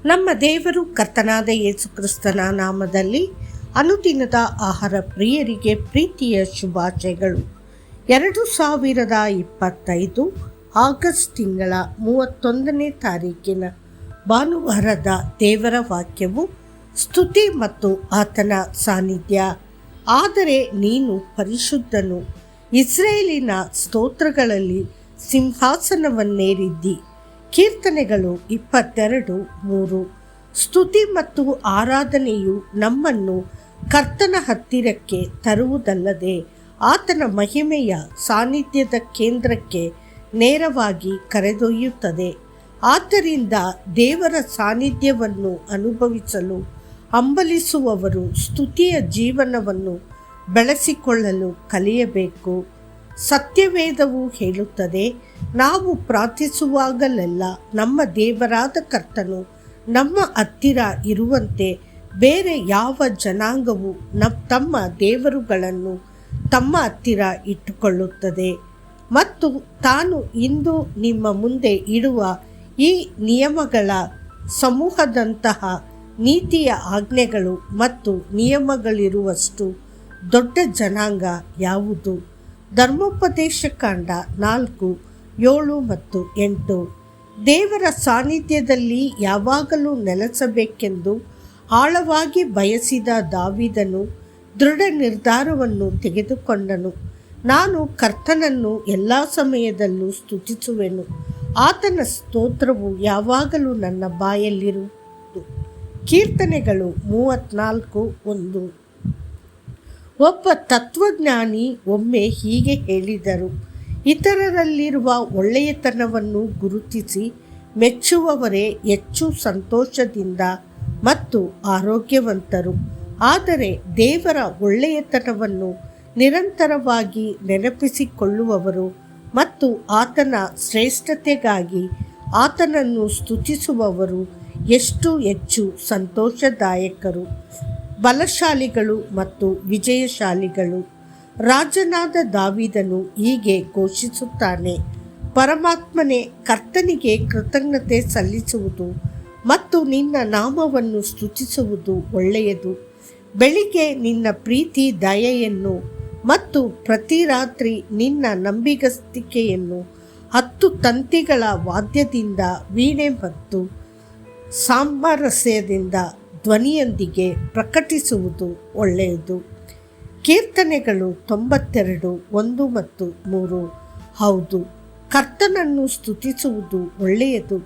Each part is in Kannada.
ನಮ್ಮ ದೇವರು ಕರ್ತನಾದ ಯೇಸು ಕ್ರಿಸ್ತನ ನಾಮದಲ್ಲಿ ಅನುದಿನದ ಆಹಾರ ಪ್ರಿಯರಿಗೆ ಪ್ರೀತಿಯ ಶುಭಾಶಯಗಳು. 2025 ಆಗಸ್ಟ್ ತಿಂಗಳ 31ನೇ ತಾರೀಕಿನ ಭಾನುವಾರದ ದೇವರ ವಾಕ್ಯವು ಸ್ತುತಿ ಮತ್ತು ಆತನ ಸಾನ್ನಿಧ್ಯ. ಆದರೆ ನೀನು ಪರಿಶುದ್ಧನು, ಇಸ್ರೇಲಿನ ಸ್ತೋತ್ರಗಳಲ್ಲಿ ಸಿಂಹಾಸನವನ್ನೇರಿದ್ದಿ. ಕೀರ್ತನೆಗಳು 22:3. ಸ್ತುತಿ ಮತ್ತು ಆರಾಧನೆಯು ನಮ್ಮನ್ನು ಕರ್ತನ ಹತ್ತಿರಕ್ಕೆ ತರುವುದಲ್ಲದೆ ಆತನ ಮಹಿಮೆಯ ಸಾನ್ನಿಧ್ಯದ ಕೇಂದ್ರಕ್ಕೆ ನೇರವಾಗಿ ಕರೆದೊಯ್ಯುತ್ತದೆ. ಆದ್ದರಿಂದ ದೇವರ ಸಾನ್ನಿಧ್ಯವನ್ನು ಅನುಭವಿಸಲು ಹಂಬಲಿಸುವವರು ಸ್ತುತಿಯ ಜೀವನವನ್ನು ಬೆಳೆಸಿಕೊಳ್ಳಲು ಕಲಿಯಬೇಕು. ಸತ್ಯವೇದವು ಹೇಳುತ್ತದೆ, ನಾವು ಪ್ರಾರ್ಥಿಸುವಾಗಲೆಲ್ಲ ನಮ್ಮ ದೇವರಾದ ಕರ್ತನು ನಮ್ಮ ಹತ್ತಿರ ಇರುವಂತೆ ಬೇರೆ ಯಾವ ಜನಾಂಗವು ತಮ್ಮ ದೇವರುಗಳನ್ನು ತಮ್ಮ ಹತ್ತಿರ ಇಟ್ಟುಕೊಳ್ಳುತ್ತದೆ. ಮತ್ತು ತಾನು ಇಂದು ನಿಮ್ಮ ಮುಂದೆ ಇಡುವ ಈ ನಿಯಮಗಳ ಸಮೂಹದಂತಹ ನೀತಿಯ ಆಜ್ಞೆಗಳು ಮತ್ತು ನಿಯಮಗಳಿರುವಷ್ಟು ದೊಡ್ಡ ಜನಾಂಗ ಯಾವುದು? ಧರ್ಮೋಪದೇಶ ಕಾಂಡ 4:7-8. ದೇವರ ಸಾನ್ನಿಧ್ಯದಲ್ಲಿ ಯಾವಾಗಲೂ ನೆಲೆಸಬೇಕೆಂದು ಆಳವಾಗಿ ಬಯಸಿದ ದಾವೀದನು ದೃಢ ನಿರ್ಧಾರವನ್ನು ತೆಗೆದುಕೊಂಡನು. ನಾನು ಕರ್ತನನ್ನು ಎಲ್ಲ ಸಮಯದಲ್ಲೂ ಸ್ತುತಿಸುವೆನು, ಆತನ ಸ್ತೋತ್ರವು ಯಾವಾಗಲೂ ನನ್ನ ಬಾಯಲ್ಲಿರುವುದು. ಕೀರ್ತನೆಗಳು 34:1. ಒಬ್ಬ ತತ್ವಜ್ಞಾನಿ ಒಮ್ಮೆ ಹೀಗೆ ಹೇಳಿದರು, ಇತರರಲ್ಲಿರುವ ಒಳ್ಳೆಯತನವನ್ನು ಗುರುತಿಸಿ ಮೆಚ್ಚುವವರೇ ಹೆಚ್ಚು ಸಂತೋಷದಿಂದ ಮತ್ತು ಆರೋಗ್ಯವಂತರು. ಆದರೆ ದೇವರ ಒಳ್ಳೆಯತನವನ್ನು ನಿರಂತರವಾಗಿ ನೆನಪಿಸಿಕೊಳ್ಳುವವರು ಮತ್ತು ಆತನ ಶ್ರೇಷ್ಠತೆಗಾಗಿ ಆತನನ್ನು ಸ್ತುತಿಸುವವರು ಎಷ್ಟು ಹೆಚ್ಚು ಸಂತೋಷದಾಯಕರು, ಬಲಶಾಲಿಗಳು ಮತ್ತು ವಿಜಯಶಾಲಿಗಳು. ರಾಜನಾದ ದಾವೀದನು ಹೀಗೆ ಘೋಷಿಸುತ್ತಾನೆ, ಪರಮಾತ್ಮನೇ, ಕರ್ತನಿಗೆ ಕೃತಜ್ಞತೆ ಸಲ್ಲಿಸುವುದು ಮತ್ತು ನಿನ್ನ ನಾಮವನ್ನು ಸ್ತುತಿಸುವುದು ಒಳ್ಳೆಯದು. ಬೆಳಿಗ್ಗೆ ನಿನ್ನ ಪ್ರೀತಿ ದಯೆಯನ್ನು ಮತ್ತು ಪ್ರತಿ ರಾತ್ರಿ ನಿನ್ನ ನಂಬಿಗಸ್ತಿಕೆಯನ್ನು 10 ತಂತಿಗಳ ವಾದ್ಯದಿಂದ, ವೀಣೆ ಮತ್ತು ಸಾಮರಸ್ಯದಿಂದ ಧ್ವನಿಯೊಂದಿಗೆ ಪ್ರಕಟಿಸುವುದು ಒಳ್ಳೆಯದು. ಕೀರ್ತನೆಗಳು 92:1-3. ಹೌದು, ಕರ್ತನನ್ನು ಸ್ತುತಿಸುವುದು ಒಳ್ಳೆಯದು,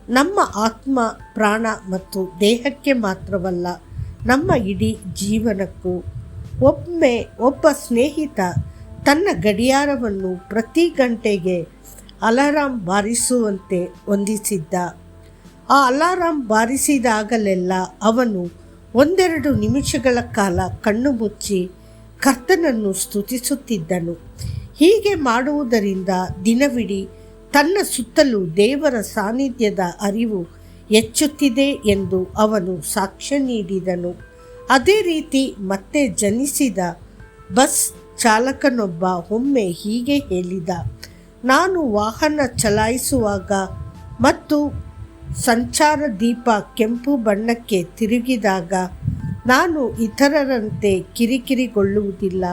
ನಮ್ಮ ಆತ್ಮ, ಪ್ರಾಣ ಮತ್ತು ದೇಹಕ್ಕೆ ಮಾತ್ರವಲ್ಲ, ನಮ್ಮ ಇಡೀ ಜೀವನಕ್ಕೂ. ಒಮ್ಮೆ ಒಬ್ಬ ಸ್ನೇಹಿತ ತನ್ನ ಗಡಿಯಾರವನ್ನು ಪ್ರತಿ ಗಂಟೆಗೆ ಅಲಾರಾಂ ಬಾರಿಸುವಂತೆ ಹೊಂದಿಸಿದ್ದ. ಆ ಅಲಾರಾಂ ಬಾರಿಸಿದಾಗಲೆಲ್ಲ ಅವನು 1-2 ನಿಮಿಷಗಳ ಕಾಲ ಕಣ್ಣು ಮುಚ್ಚಿ ಕರ್ತನನ್ನು ಸ್ತುತಿಸುತ್ತಿದ್ದನು. ಹೀಗೆ ಮಾಡುವುದರಿಂದ ದಿನವಿಡೀ ತನ್ನ ಸುತ್ತಲೂ ದೇವರ ಸಾನ್ನಿಧ್ಯದ ಅರಿವು ಹೆಚ್ಚುತ್ತಿದೆ ಎಂದು ಅವನು ಸಾಕ್ಷ್ಯ ನೀಡಿದನು. ಅದೇ ರೀತಿ ಮತ್ತೆ ಜನಿಸಿದ ಬಸ್ ಚಾಲಕನೊಬ್ಬ ಒಮ್ಮೆ ಹೀಗೆ ಹೇಳಿದ, ನಾನು ವಾಹನ ಚಲಾಯಿಸುವಾಗ ಮತ್ತು ಸಂಚಾರ ದೀಪ ಕೆಂಪು ಬಣ್ಣಕ್ಕೆ ತಿರುಗಿದಾಗ ನಾನು ಇತರರಂತೆ ಕಿರಿಕಿರಿಗೊಳ್ಳುವುದಿಲ್ಲ.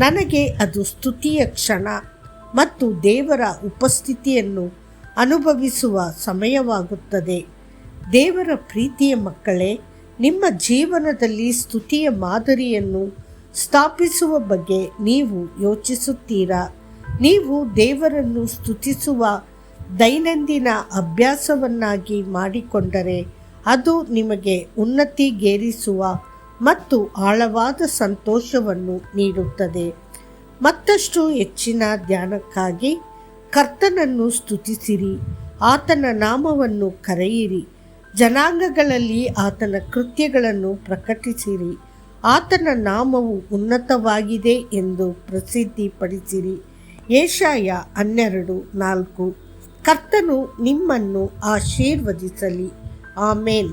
ನನಗೆ ಅದು ಸ್ತುತಿಯ ಕ್ಷಣ ಮತ್ತು ದೇವರ ಉಪಸ್ಥಿತಿಯನ್ನು ಅನುಭವಿಸುವ ಸಮಯವಾಗುತ್ತದೆ. ದೇವರ ಪ್ರೀತಿಯ ಮಕ್ಕಳೇ, ನಿಮ್ಮ ಜೀವನದಲ್ಲಿ ಸ್ತುತಿಯ ಮಾದರಿಯನ್ನು ಸ್ಥಾಪಿಸುವ ಬಗ್ಗೆ ನೀವು ಯೋಚಿಸುತ್ತೀರಾ? ನೀವು ದೇವರನ್ನು ಸ್ತುತಿಸುವ ದೈನಂದಿನ ಅಭ್ಯಾಸವನ್ನಾಗಿ ಮಾಡಿಕೊಂಡರೆ ಅದು ನಿಮಗೆ ಉನ್ನತಿಗೇರಿಸುವ ಮತ್ತು ಆಳವಾದ ಸಂತೋಷವನ್ನು ನೀಡುತ್ತದೆ. ಮತ್ತಷ್ಟು ಹೆಚ್ಚಿನ ಧ್ಯಾನಕ್ಕಾಗಿ ಕರ್ತನನ್ನು ಸ್ತುತಿಸಿರಿ, ಆತನ ನಾಮವನ್ನು ಕರೆಯಿರಿ, ಜನಾಂಗಗಳಲ್ಲಿ ಆತನ ಕೃತ್ಯಗಳನ್ನು ಪ್ರಕಟಿಸಿರಿ, ಆತನ ನಾಮವು ಉನ್ನತವಾಗಿದೆ ಎಂದು ಪ್ರಸಿದ್ಧಿಪಡಿಸಿರಿ. ಯೆಶಾಯ 12:4. ಕರ್ತನು ನಿಮ್ಮನ್ನು ಆಶೀರ್ವದಿಸಲಿ. ಆಮೇನ್.